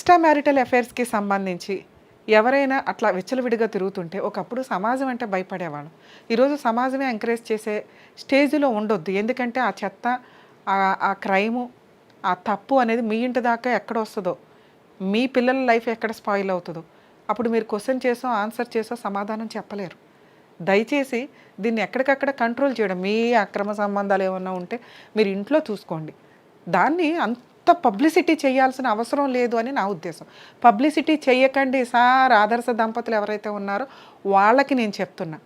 Extra marital అఫైర్స్కి సంబంధించి ఎవరైనా అట్లా విచ్చలవిడిగా తిరుగుతుంటే ఒకప్పుడు సమాజం అంటే భయపడేవాళ్ళం. ఈరోజు సమాజమే ఎంకరేజ్ చేసే స్టేజ్లో ఉండొద్దు. ఎందుకంటే ఆ చెత్త, ఆ క్రైము, ఆ తప్పు అనేది మీ ఇంటి దాకా ఎక్కడ వస్తుందో, మీ పిల్లల లైఫ్ ఎక్కడ స్పాయిల్ అవుతుందో, అప్పుడు మీరు క్వశ్చన్ చేసో ఆన్సర్ చేసో సమాధానం చెప్పలేరు. దయచేసి దీన్ని ఎక్కడికక్కడ కంట్రోల్ చేయడం, మీ అక్రమ సంబంధాలు ఏమన్నా ఉంటే మీరు ఇంట్లో చూసుకోండి. దాన్ని అంత పబ్లిసిటీ చేయాల్సిన అవసరం లేదు అని నా ఉద్దేశం. పబ్లిసిటీ చేయకండి సార్, ఆదర్శ దంపతులు ఎవరైతే ఉన్నారో వాళ్ళకి నేను చెప్తున్నా.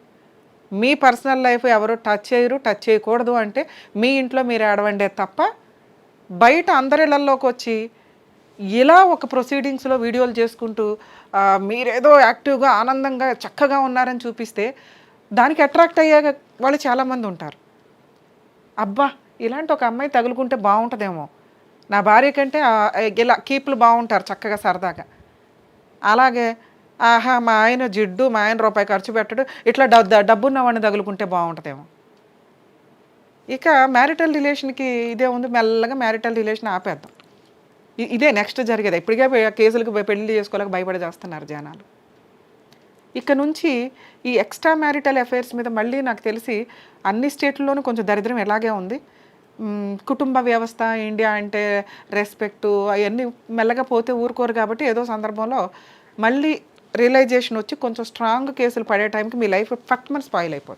మీ పర్సనల్ లైఫ్ ఎవరు టచ్ చేయరు, టచ్ చేయకూడదు అంటే మీ ఇంట్లో మీరు ఏడవండే తప్ప బయట అందరిళ్ళల్లోకి వచ్చి ఇలా ఒక ప్రొసీడింగ్స్లో వీడియోలు చేసుకుంటూ మీరేదో యాక్టివ్గా ఆనందంగా చక్కగా ఉన్నారని చూపిస్తే దానికి అట్రాక్ట్ అయ్యే వాళ్ళు చాలామంది ఉంటారు. అబ్బా, ఇలాంటి ఒక అమ్మాయి తగులుకుంటే బాగుంటుందేమో, నా భార్య కంటే ఇలా కీపులు బాగుంటారు చక్కగా సరదాగా, అలాగే ఆహా మా ఆయన జిడ్డు, మా ఆయన రూపాయి ఖర్చు పెట్టడు, ఇట్లా డబ్బున్న వాడిని తగులుకుంటే బాగుంటుందేమో. ఇక మ్యారిటల్ రిలేషన్కి ఇదే ఉంది, మెల్లగా మ్యారిటల్ రిలేషన్ ఆపేద్దాం. ఇదే నెక్స్ట్ జరిగేది. ఇప్పటికే కేసులకు పెళ్లి చేసుకోలేక భయపడి చేస్తున్నారు జనాలు. ఇక నుంచి ఈ ఎక్స్ట్రా మ్యారిటల్ అఫైర్స్ మీద మళ్ళీ నాకు తెలిసి అన్ని స్టేట్లలోనూ కొంచెం దరిద్రం ఎలాగే ఉంది. కుటుంబ వ్యవస్థ, ఇండియా అంటే రెస్పెక్టు అవన్నీ మెల్లగా పోతే ఊరుకోరు కాబట్టి ఏదో సందర్భంలో మళ్ళీ రియలైజేషన్ వచ్చి కొంచెం స్ట్రాంగ్ కేసులు పడే టైంకి మీ లైఫ్ ఫట్మని స్పాయిల్ అయిపోతుంది.